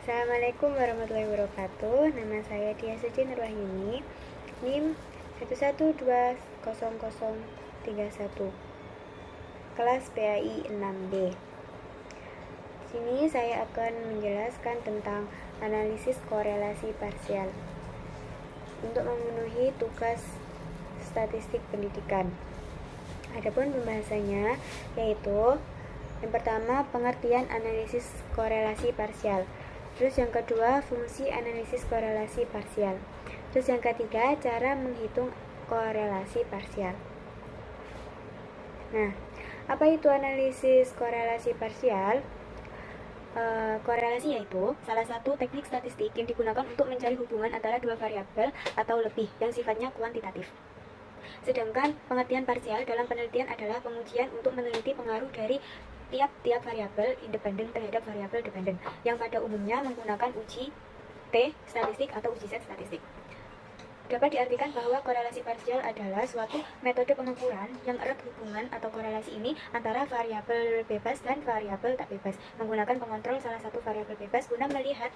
Assalamualaikum warahmatullahi wabarakatuh. Nama saya Dia Suci Nurwahyuni, NIM 1120031, kelas PAI 6B. Sini saya akan menjelaskan tentang analisis korelasi parsial untuk memenuhi tugas statistik pendidikan. Adapun pembahasannya yaitu yang pertama, pengertian analisis korelasi parsial. Terus yang kedua, fungsi analisis korelasi parsial. Terus yang ketiga, cara menghitung korelasi parsial. Nah, apa itu analisis korelasi parsial? Korelasi yaitu salah satu teknik statistik yang digunakan untuk mencari hubungan antara dua variabel atau lebih yang sifatnya kuantitatif. Sedangkan pengertian parsial dalam penelitian adalah pengujian untuk meneliti pengaruh dari tiap-tiap variabel independen terhadap variabel dependen, yang pada umumnya menggunakan uji T statistik atau uji Z statistik. Dapat diartikan bahwa korelasi parsial adalah suatu metode pengukuran yang erat hubungan atau korelasi ini antara variabel bebas dan variabel tak bebas, menggunakan pengontrol salah satu variabel bebas guna melihat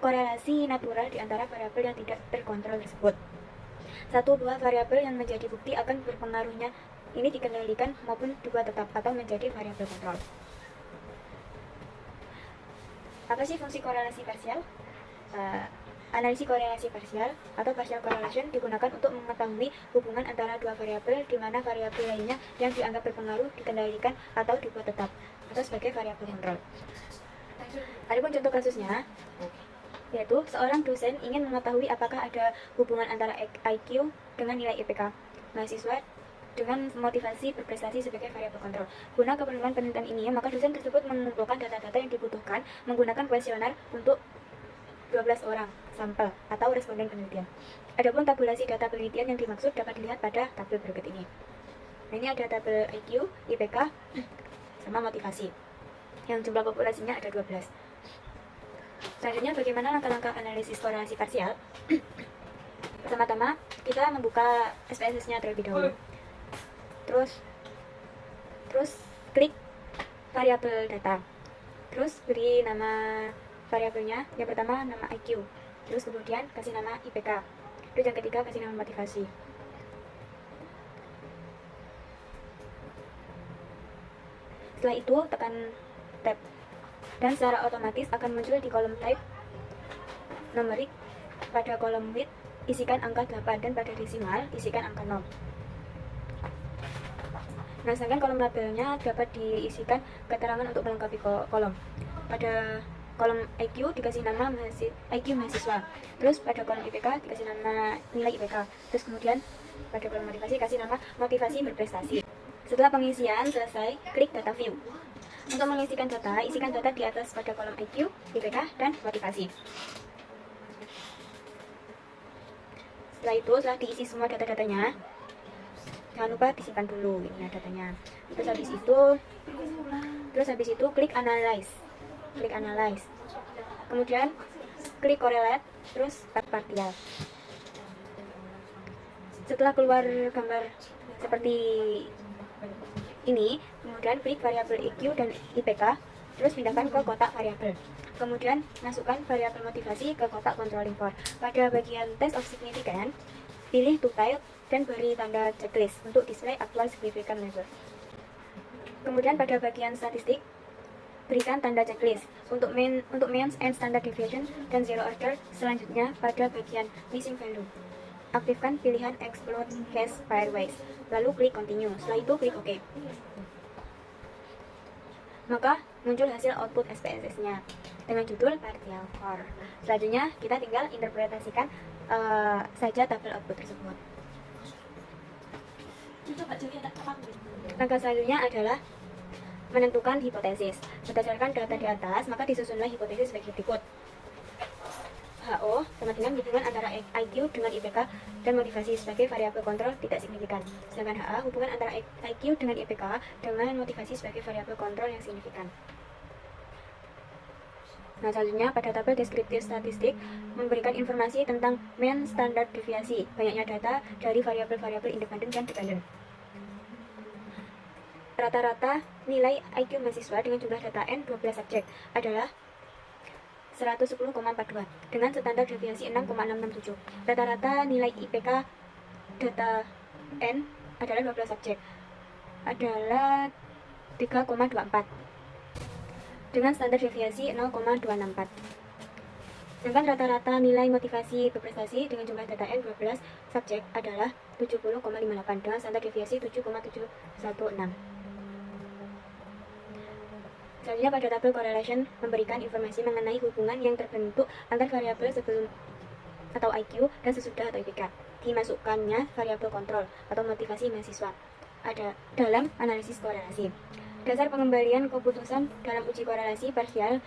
korelasi natural di antara variabel yang tidak terkontrol tersebut. Satu buah variabel yang menjadi bukti akan berpengaruhnya ini dikendalikan maupun dua tetap atau menjadi variabel kontrol. Apa sih fungsi korelasi parsial? Analisis korelasi parsial atau partial correlation digunakan untuk mengetahui hubungan antara dua variabel di mana variabel lainnya yang dianggap berpengaruh dikendalikan atau dibuat tetap atau sebagai variabel kontrol. Adapun contoh kasusnya yaitu seorang dosen ingin mengetahui apakah ada hubungan antara IQ dengan nilai IPK mahasiswa dengan motivasi berprestasi sebagai variabel kontrol. Guna keperluan penelitian ini, maka dosen tersebut mengumpulkan data-data yang dibutuhkan menggunakan kuesioner untuk 12 orang sampel atau responden penelitian. Adapun tabulasi data penelitian yang dimaksud dapat dilihat pada tabel berikut ini. Nah, ini ada tabel IQ, IPK, sama motivasi. Yang jumlah populasinya ada 12. Selanjutnya, bagaimana langkah-langkah analisis korelasi parsial? Pertama-tama, kita membuka SPSS-nya terlebih dahulu. Terus klik variabel data. Terus beri nama variabelnya. Yang pertama nama IQ. Terus kemudian kasih nama IPK. Terus yang ketiga kasih nama motivasi. Setelah itu tekan tab. Dan secara otomatis akan muncul di kolom type numerik. Pada kolom width isikan angka 8 dan pada desimal isikan angka 0. Nah, sedangkan kolom labelnya dapat diisikan keterangan untuk melengkapi kolom. Pada kolom IQ dikasih nama IQ mahasiswa. Terus pada kolom IPK dikasih nama nilai IPK. Terus kemudian pada kolom motivasi kasih nama motivasi berprestasi. Setelah pengisian selesai, klik data view. Untuk mengisikan data, isikan data di atas pada kolom IQ, IPK, dan motivasi. Setelah diisi semua data-datanya, jangan lupa disimpan dulu ini datanya. Terus habis itu klik analyze. Kemudian klik correlate, terus partial. Setelah keluar gambar seperti ini, kemudian klik variabel IQ dan IPK, terus pindahkan ke kotak variabel. Kemudian masukkan variabel motivasi ke kotak controlling for. Pada bagian test of significance, pilih to type dan beri tanda checklist untuk display actual significant measure. Kemudian pada bagian statistik, berikan tanda checklist untuk means and standard deviation dan zero order. Selanjutnya pada bagian missing value, aktifkan pilihan explode case pairwise, lalu klik continue. Setelah itu klik OK. Maka muncul hasil output SPSS-nya dengan judul partial core. Selanjutnya kita tinggal interpretasikan saja tabel output tersebut. Langkah selanjutnya adalah menentukan hipotesis. Berdasarkan data di atas, maka disusunlah hipotesis sebagai berikut. HO sama dengan hubungan antara IQ dengan IPK dan motivasi sebagai variabel kontrol tidak signifikan. Sedangkan HA hubungan antara IQ dengan IPK dengan motivasi sebagai variabel kontrol yang signifikan. Nah, selanjutnya pada tabel deskriptif statistik memberikan informasi tentang mean standar deviasi, banyaknya data dari variabel-variabel independen dan dependen. Rata-rata nilai IQ mahasiswa dengan jumlah data N 12 subjek adalah 110,42 dengan standar deviasi 6,667. Rata-rata nilai IPK data N adalah 12 subjek adalah 3,24 dengan standar deviasi 0,264. Sedangkan rata-rata nilai motivasi berprestasi dengan jumlah data N 12 subjek adalah 70,58 dengan standar deviasi 7,716. Selanjutnya pada tabel correlation memberikan informasi mengenai hubungan yang terbentuk antar variabel sebelum atau IQ dan sesudah atau IPK. Dimasukkannya variabel kontrol atau motivasi mahasiswa ada dalam analisis korelasi. Dasar pengembalian keputusan dalam uji korelasi parsial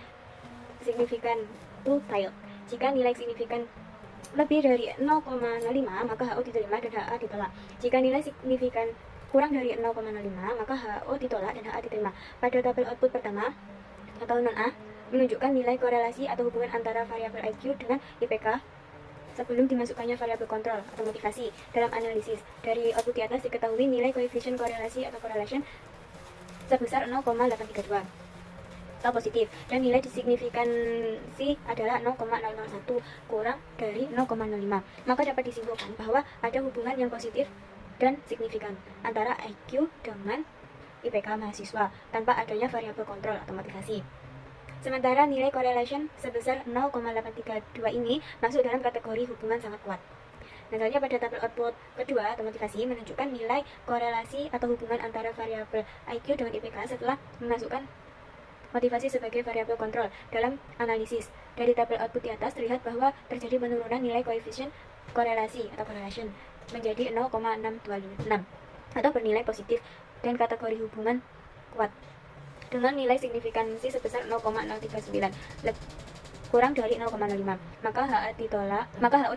signifikan to tail. Jika nilai signifikan lebih dari 0,05 maka HO diterima dan HA ditolak. Jika nilai signifikan kurang dari 0,05 maka HO ditolak dan HA diterima. Pada tabel output pertama atau non A menunjukkan nilai korelasi atau hubungan antara variabel IQ dengan IPK sebelum dimasukkannya variabel kontrol atau motivasi dalam analisis. Dari output di atas diketahui nilai koefisien korelasi atau correlation sebesar 0,832 atau positif dan nilai signifikansi adalah 0,001 kurang dari 0,05. Maka dapat disimpulkan bahwa ada hubungan yang positif dan signifikan antara IQ dengan IPK mahasiswa tanpa adanya variabel kontrol atau motivasi. Sementara nilai correlation sebesar 0,832 ini masuk dalam kategori hubungan sangat kuat. Misalnya pada tabel output kedua atau motivasi menunjukkan nilai korelasi atau hubungan antara variabel IQ dengan IPK setelah memasukkan motivasi sebagai variabel kontrol dalam analisis. Dari tabel output di atas terlihat bahwa terjadi penurunan nilai koefisien korelasi atau correlation menjadi 0,626 atau bernilai positif dan kategori hubungan kuat dengan nilai signifikansi sebesar 0,039 kurang dari 0,05 maka HO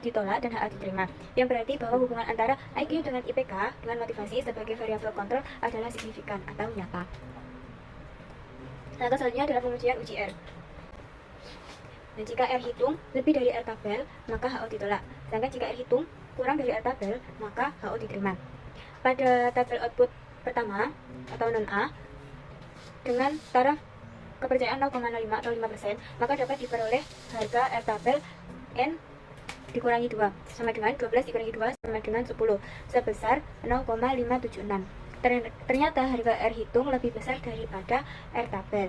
ditolak dan HA diterima, yang berarti bahwa hubungan antara IQ dengan IPK dengan motivasi sebagai variabel kontrol adalah signifikan atau nyata. Langkah selanjutnya adalah pengujian uji R. Dan jika R hitung lebih dari R tabel maka HO ditolak, sedangkan jika R hitung kurang dari R tabel maka HO diterima. Pada tabel output pertama atau non A dengan taraf kepercayaan 0,05 atau 5%, maka dapat diperoleh harga R tabel N dikurangi 2 sama dengan 12 dikurangi 2 sama dengan 10 sebesar 0,576. Ternyata harga R hitung lebih besar daripada R tabel.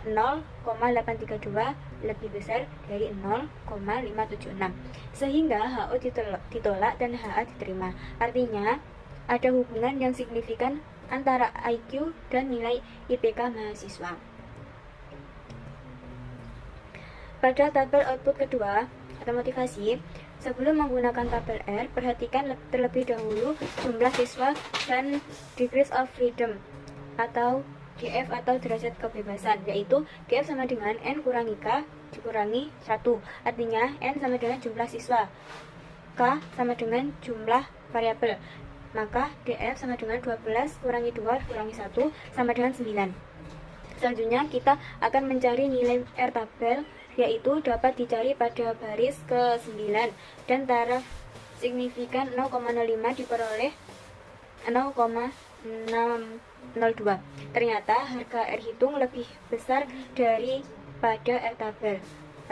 0,832 lebih besar dari 0,576 sehingga HO ditolak dan HA diterima. Artinya ada hubungan yang signifikan antara IQ dan nilai IPK mahasiswa. Pada tabel output kedua atau motivasi, sebelum menggunakan tabel R, perhatikan terlebih dahulu jumlah siswa dan degrees of freedom atau DF atau derajat kebebasan, yaitu DF sama dengan N kurangi K dikurangi 1. Artinya N sama dengan jumlah siswa, K sama dengan jumlah variabel. Maka DF sama dengan 12 kurangi 2 kurangi 1 sama dengan 9. Selanjutnya kita akan mencari nilai R tabel, yaitu dapat dicari pada baris ke-9 dan taraf signifikan 0,05 diperoleh 0,602. Ternyata harga R hitung lebih besar daripada R tabel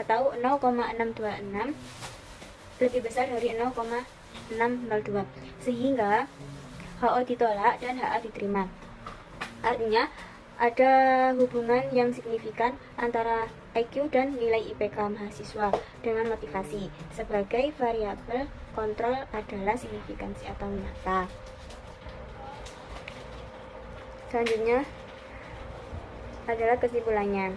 atau 0,626 lebih besar dari 0,602 sehingga HO ditolak dan HA diterima. Artinya ada hubungan yang signifikan antara IQ dan nilai IPK mahasiswa dengan motivasi sebagai variabel kontrol adalah signifikansi atau nyata. Selanjutnya adalah kesimpulannya.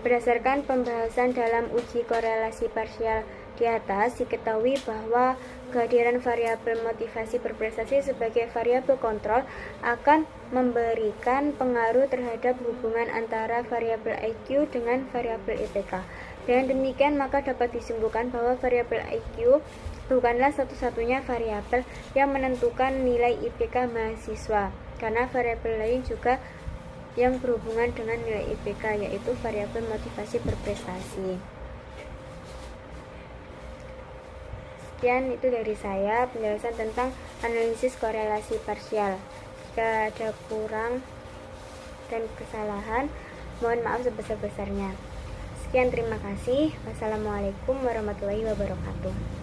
Berdasarkan pembahasan dalam uji korelasi parsial di atas, diketahui bahwa kehadiran variabel motivasi berprestasi sebagai variabel kontrol akan memberikan pengaruh terhadap hubungan antara variabel IQ dengan variabel IPK. Dengan demikian, maka dapat disimpulkan bahwa variabel IQ bukanlah satu-satunya variabel yang menentukan nilai IPK mahasiswa, karena variabel lain juga yang berhubungan dengan nilai IPK, yaitu variabel motivasi berprestasi. Sekian itu dari saya penjelasan tentang analisis korelasi parsial. Jika ada kurang dan kesalahan, mohon maaf sebesar-besarnya. Sekian, terima kasih. Wassalamualaikum warahmatullahi wabarakatuh.